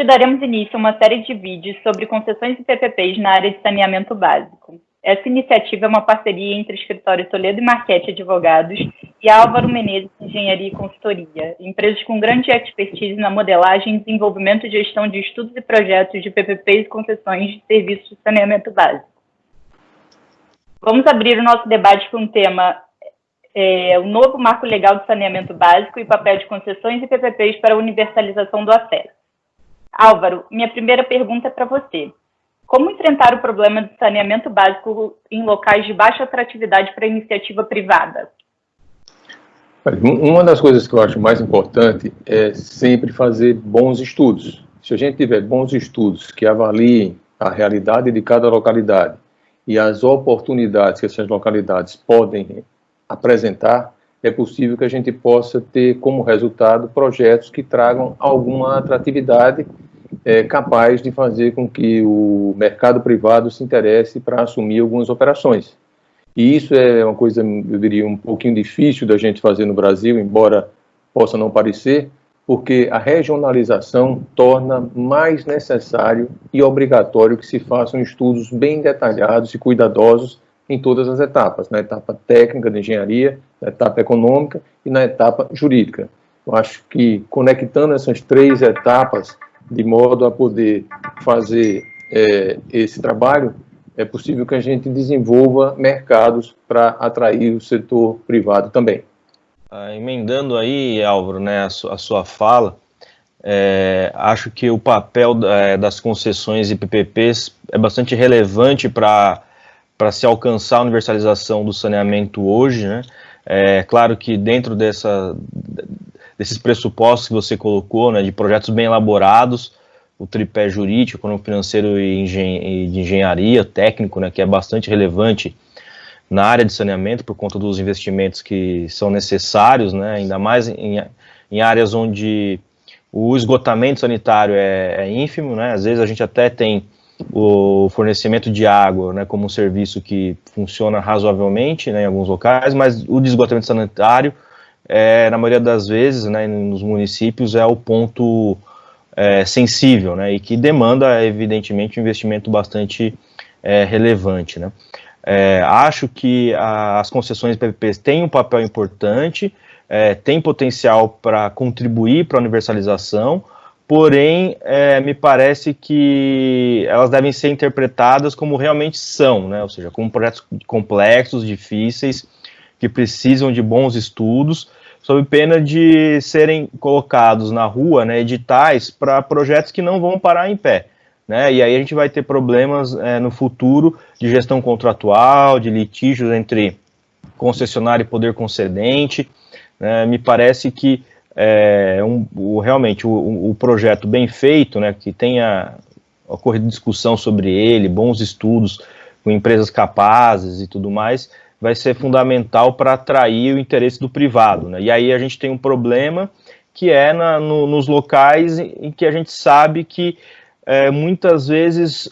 Hoje daremos início a uma série de vídeos sobre concessões e PPPs na área de saneamento básico. Essa iniciativa é uma parceria entre o Escritório Toledo e Marchetti Advogados e a Álvaro Menezes Engenharia e Consultoria, empresas com grande expertise na modelagem, desenvolvimento e gestão de estudos e projetos de PPPs e concessões de serviços de saneamento básico. Vamos abrir o nosso debate com o tema o novo marco legal de saneamento básico e papel de concessões e PPPs para a universalização do acesso. Álvaro, minha primeira pergunta é para você. Como enfrentar o problema de saneamento básico em locais de baixa atratividade para a iniciativa privada? Uma das coisas que eu acho mais importante é sempre fazer bons estudos. Se a gente tiver bons estudos que avaliem a realidade de cada localidade e as oportunidades que essas localidades podem apresentar, é possível que a gente possa ter como resultado projetos que tragam alguma atratividade capaz de fazer com que o mercado privado se interesse para assumir algumas operações. E isso é uma coisa, eu diria, um pouquinho difícil da gente fazer no Brasil, embora possa não parecer, porque a regionalização torna mais necessário e obrigatório que se façam estudos bem detalhados e cuidadosos em todas as etapas, na etapa técnica de engenharia, na etapa econômica e na etapa jurídica. Eu acho que conectando essas três etapas de modo a poder fazer esse trabalho, é possível que a gente desenvolva mercados para atrair o setor privado também. Emendando aí, Álvaro, né, a sua fala, acho que o papel das concessões e PPPs é bastante relevante para se alcançar a universalização do saneamento hoje, né? Claro que dentro desses pressupostos que você colocou, né, de projetos bem elaborados, o tripé jurídico, econômico, financeiro e de engenharia, técnico, né, que é bastante relevante na área de saneamento por conta dos investimentos que são necessários, né, ainda mais em áreas onde o esgotamento sanitário é ínfimo, né, às vezes a gente até tem o fornecimento de água, né, como um serviço que funciona razoavelmente, né, em alguns locais, mas o de esgotamento sanitário, na maioria das vezes, né, nos municípios, é o ponto sensível, né, e que demanda, evidentemente, um investimento bastante relevante, né. Acho que as concessões PPPs têm um papel importante, têm potencial para contribuir para a universalização, porém, me parece que elas devem ser interpretadas como realmente são, né, ou seja, como projetos complexos, difíceis, que precisam de bons estudos, sob pena de serem colocados na rua, né, editais para projetos que não vão parar em pé, né, e aí a gente vai ter problemas no futuro de gestão contratual, de litígios entre concessionário e poder concedente, né, me parece que realmente o projeto bem feito, né, que tenha ocorrido discussão sobre ele, bons estudos com empresas capazes e tudo mais, vai ser fundamental para atrair o interesse do privado, né? E aí a gente tem um problema que é nos locais em que a gente sabe que muitas vezes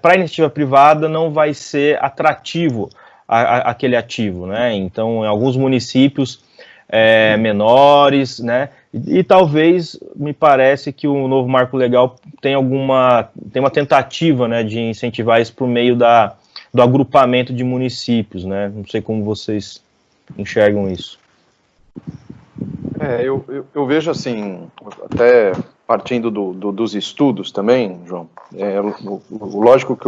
para a iniciativa privada não vai ser atrativo aquele ativo, né? Então, em alguns municípios menores, né? E talvez, me parece que o novo marco legal tem uma tentativa, né, de incentivar isso por meio do agrupamento de municípios, né? Não sei como vocês enxergam isso. Eu vejo assim, até partindo dos estudos também, João, lógico que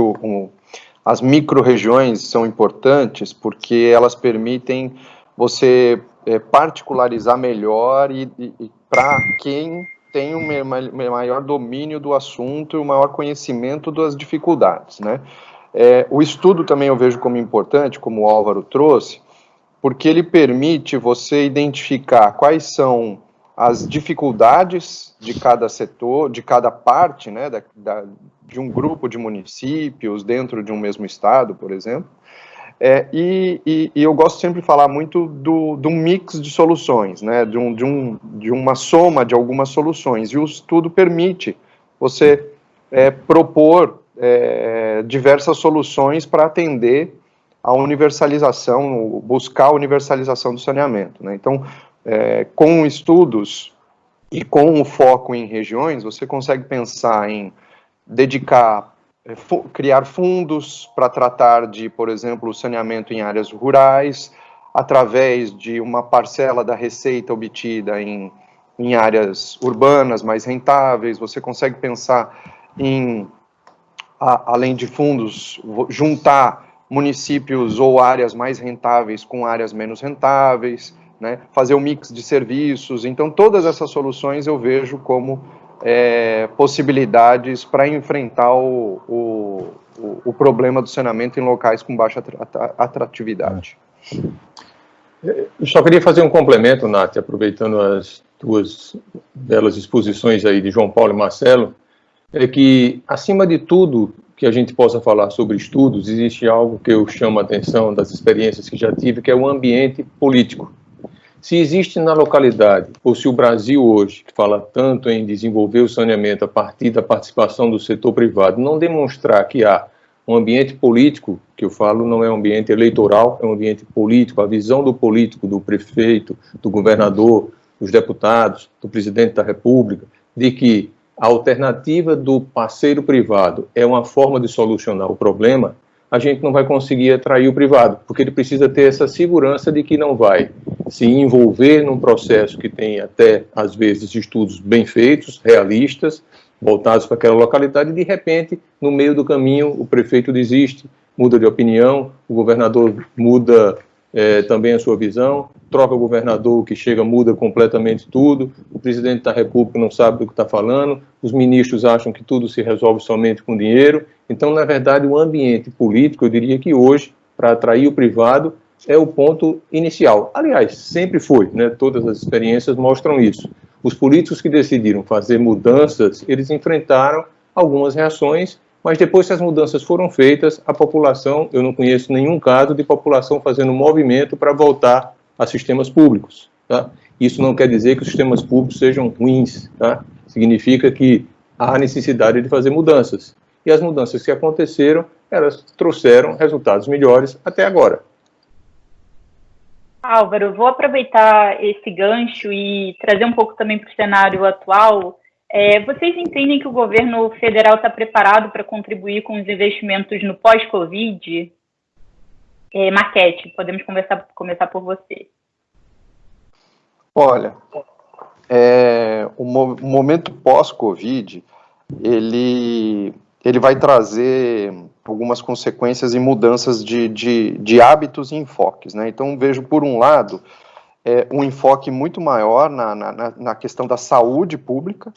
as micro-regiões são importantes porque elas permitem você particularizar melhor e para quem tem um maior domínio do assunto e um maior conhecimento das dificuldades, né? O estudo também eu vejo como importante, como o Álvaro trouxe, porque ele permite você identificar quais são as dificuldades de cada setor, de cada parte, né, de um grupo de municípios dentro de um mesmo estado, por exemplo, e eu gosto sempre de falar muito do mix de soluções, né, de uma soma de algumas soluções, e o estudo permite você propor diversas soluções para atender a universalização, buscar a universalização do saneamento, né? Então, com estudos E com o foco em regiões, você consegue pensar em criar fundos para tratar de, por exemplo, o saneamento em áreas rurais, através de uma parcela da receita obtida em áreas urbanas mais rentáveis. Você consegue pensar em, além de fundos, juntar municípios ou áreas mais rentáveis com áreas menos rentáveis, né? Fazer um mix de serviços. Então, todas essas soluções eu vejo como possibilidades para enfrentar o problema do saneamento em locais com baixa atratividade. Eu só queria fazer um complemento, Nath, aproveitando as duas belas exposições aí de João Paulo e Marcelo, é que, acima de tudo que a gente possa falar sobre estudos, existe algo que eu chamo a atenção das experiências que já tive, que é o ambiente político. Se existe na localidade, ou se o Brasil hoje, que fala tanto em desenvolver o saneamento a partir da participação do setor privado, não demonstrar que há um ambiente político, que eu falo não é um ambiente eleitoral, é um ambiente político, a visão do político, do prefeito, do governador, dos deputados, do presidente da República, de que a alternativa do parceiro privado é uma forma de solucionar o problema, a gente não vai conseguir atrair o privado, porque ele precisa ter essa segurança de que não vai se envolver num processo que tem até, às vezes, estudos bem feitos, realistas, voltados para aquela localidade, e de repente, no meio do caminho, o prefeito desiste, muda de opinião, o governador muda também a sua visão, troca o governador que chega, muda completamente tudo, o presidente da República não sabe do que está falando, os ministros acham que tudo se resolve somente com dinheiro. Então, na verdade, o ambiente político, eu diria que hoje, para atrair o privado, é o ponto inicial. Aliás, sempre foi, né? Todas as experiências mostram isso. Os políticos que decidiram fazer mudanças, eles enfrentaram algumas reações, mas depois que as mudanças foram feitas, a população, eu não conheço nenhum caso de população fazendo movimento para voltar a sistemas públicos. Tá? Isso não quer dizer que os sistemas públicos sejam ruins, tá? Significa que há necessidade de fazer mudanças. E as mudanças que aconteceram, elas trouxeram resultados melhores até agora. Álvaro, eu vou aproveitar esse gancho e trazer um pouco também para o cenário atual. Vocês entendem que o governo federal está preparado para contribuir com os investimentos no pós-Covid? Marquete, podemos começar por você. Olha, o momento pós-Covid, ele vai trazer algumas consequências e mudanças de hábitos e enfoques, né? Então, vejo, por um lado, um enfoque muito maior na questão da saúde pública,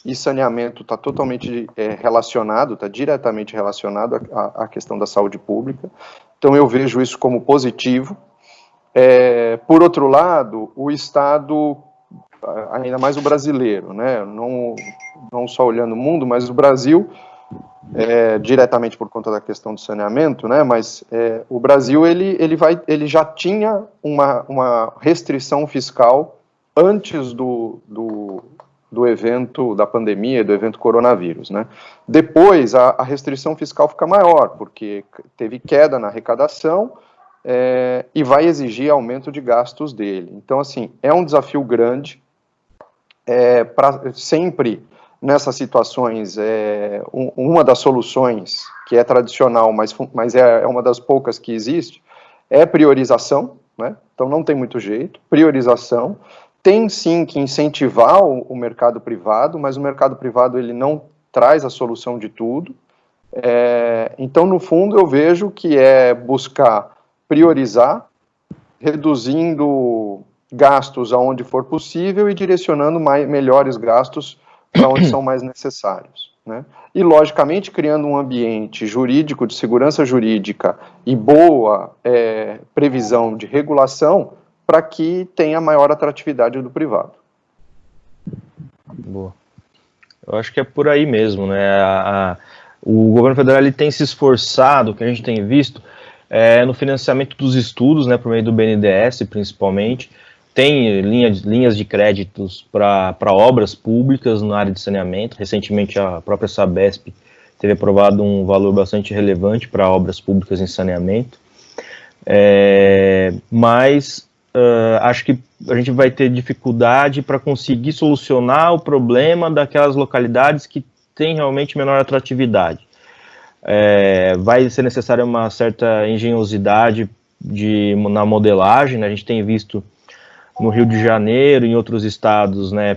e saneamento está totalmente relacionado, está diretamente relacionado à questão da saúde pública. Então, eu vejo isso como positivo. Por outro lado, o Estado, ainda mais o brasileiro, né? Não só olhando o mundo, mas o Brasil, diretamente por conta da questão do saneamento, né? Mas o Brasil ele já tinha uma restrição fiscal antes do evento da pandemia, do evento coronavírus, né? Depois a restrição fiscal fica maior, porque teve queda na arrecadação e vai exigir aumento de gastos dele. Então, assim, é um desafio grande. Sempre nessas situações, uma das soluções que é tradicional, mas é uma das poucas que existe, é priorização, né? Então não tem muito jeito, priorização. Tem sim que incentivar o mercado privado, mas o mercado privado ele não traz a solução de tudo. Então, no fundo, eu vejo que é buscar priorizar, reduzindo gastos aonde for possível e direcionando melhores gastos para onde são mais necessários, né? E, logicamente, criando um ambiente jurídico, de segurança jurídica e boa previsão de regulação para que tenha maior atratividade do privado. Boa. Eu acho que é por aí mesmo, né? O governo federal ele tem se esforçado, o que a gente tem visto, no financiamento dos estudos, né, por meio do BNDES, principalmente. Tem linhas de créditos para obras públicas na área de saneamento. Recentemente, a própria Sabesp teve aprovado um valor bastante relevante para obras públicas em saneamento. Mas acho que a gente vai ter dificuldade para conseguir solucionar o problema daquelas localidades que têm realmente menor atratividade. Vai ser necessária uma certa engenhosidade na modelagem, né? A gente tem visto no Rio de Janeiro, em outros estados, né,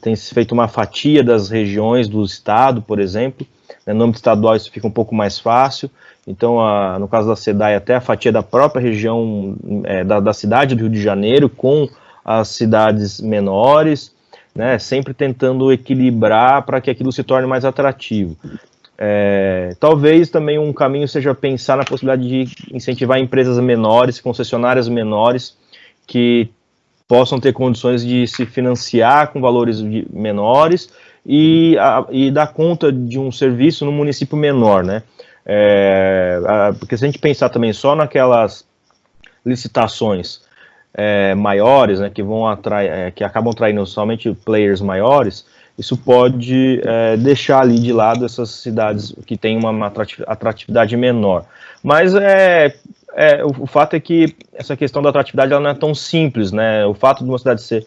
tem se feito uma fatia das regiões do estado, por exemplo, né, no âmbito estadual isso fica um pouco mais fácil, então no caso da SEDAI até a fatia da própria região da cidade do Rio de Janeiro com as cidades menores, né, sempre tentando equilibrar para que aquilo se torne mais atrativo. Talvez também um caminho seja pensar na possibilidade de incentivar empresas menores, concessionárias menores, que possam ter condições de se financiar com valores menores e dar conta de um serviço no município menor, né? Porque se a gente pensar também só naquelas licitações maiores, né, que acabam atraindo somente players maiores, isso pode deixar ali de lado essas cidades que têm uma atratividade menor. Mas o fato é que essa questão da atratividade ela não é tão simples, né? O fato de uma cidade ser...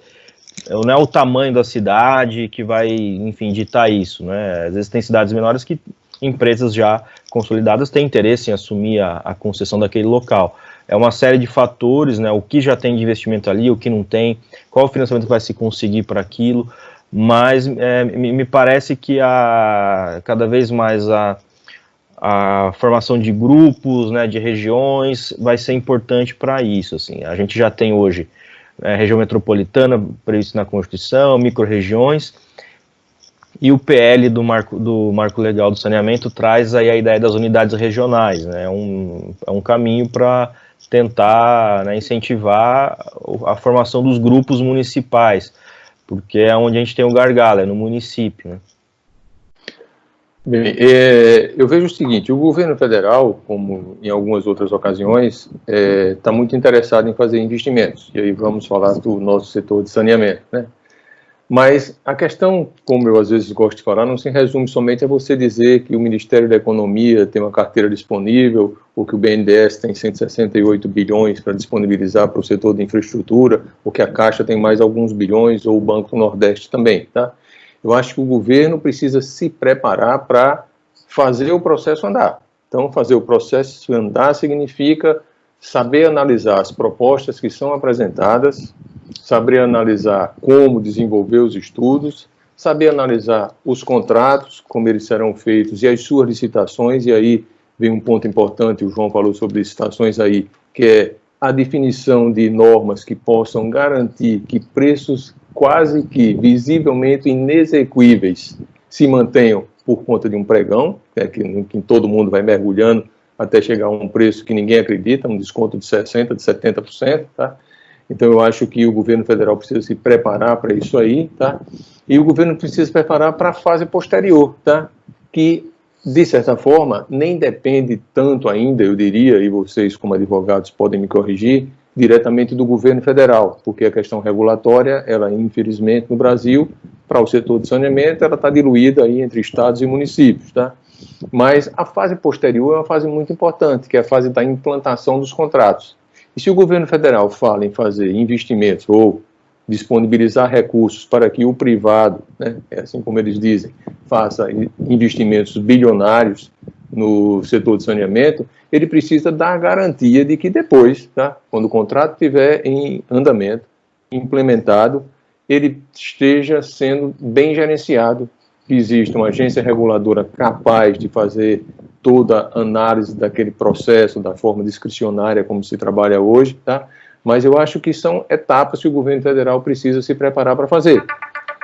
Não é o tamanho da cidade que vai, enfim, ditar isso, né? Às vezes tem cidades menores que empresas já consolidadas têm interesse em assumir a concessão daquele local. É uma série de fatores, né? O que já tem de investimento ali, o que não tem, qual o financiamento que vai se conseguir para aquilo, mas me parece que cada vez mais a formação de grupos, né, de regiões, vai ser importante para isso. Assim. A gente já tem hoje região metropolitana previsto na Constituição, micro-regiões, e o PL do Marco Legal do Saneamento traz aí a ideia das unidades regionais, né, é um caminho para tentar, né, incentivar a formação dos grupos municipais, porque é onde a gente tem o gargalo, é no município, né? Bem, eu vejo o seguinte, o governo federal, como em algumas outras ocasiões, está muito interessado em fazer investimentos, e aí vamos falar do nosso setor de saneamento, né? Mas a questão, como eu às vezes gosto de falar, não se resume somente a você dizer que o Ministério da Economia tem uma carteira disponível, ou que o BNDES tem 168 bilhões para disponibilizar para o setor de infraestrutura, ou que a Caixa tem mais alguns bilhões, ou o Banco do Nordeste também, tá? Eu acho que o governo precisa se preparar para fazer o processo andar. Então, fazer o processo andar significa saber analisar as propostas que são apresentadas, saber analisar como desenvolver os estudos, saber analisar os contratos, como eles serão feitos, e as suas licitações, e aí vem um ponto importante, o João falou sobre licitações aí, que é a definição de normas que possam garantir que preços quase que visivelmente inexequíveis se mantenham por conta de um pregão, que todo mundo vai mergulhando até chegar a um preço que ninguém acredita, um desconto de 60%, de 70%, tá? Então eu acho que o governo federal precisa se preparar para isso aí, tá? E o governo precisa se preparar para a fase posterior, tá? Que, de certa forma, nem depende tanto ainda, eu diria, e vocês como advogados podem me corrigir, diretamente do governo federal, porque a questão regulatória, ela infelizmente no Brasil, para o setor de saneamento, ela está diluída aí entre estados e municípios, tá? Mas a fase posterior é uma fase muito importante, que é a fase da implantação dos contratos. E se o governo federal fala em fazer investimentos ou disponibilizar recursos para que o privado, né, assim como eles dizem, faça investimentos bilionários no setor de saneamento, ele precisa dar a garantia de que depois, tá, quando o contrato estiver em andamento, implementado, ele esteja sendo bem gerenciado, que existe uma agência reguladora capaz de fazer toda a análise daquele processo, da forma discricionária como se trabalha hoje, tá? Mas eu acho que são etapas que o governo federal precisa se preparar para fazer.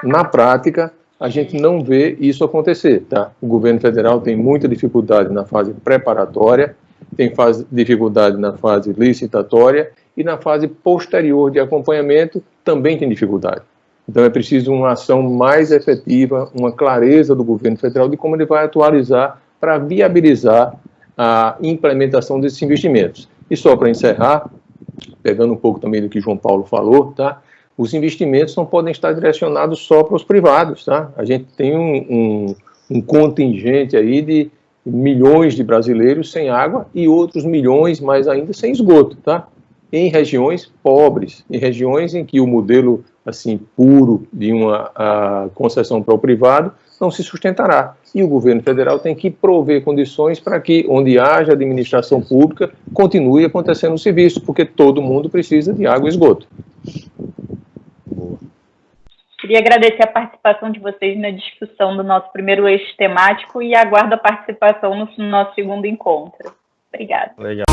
Na prática, a gente não vê isso acontecer, tá? O governo federal tem muita dificuldade na fase preparatória, tem dificuldade na fase licitatória e na fase posterior de acompanhamento também tem dificuldade. Então é preciso uma ação mais efetiva, uma clareza do governo federal de como ele vai atualizar para viabilizar a implementação desses investimentos. E só para encerrar, pegando um pouco também do que João Paulo falou, tá? Os investimentos não podem estar direcionados só para os privados, tá? A gente tem um contingente aí de milhões de brasileiros sem água e outros milhões mais ainda sem esgoto, tá? em regiões pobres, em regiões em que o modelo assim puro de uma concessão para o privado não se sustentará. E o governo federal tem que prover condições para que, onde haja administração pública, continue acontecendo o serviço, porque todo mundo precisa de água e esgoto. Queria agradecer a participação de vocês na discussão do nosso primeiro eixo temático e aguardo a participação no nosso segundo encontro. Obrigada. Legal.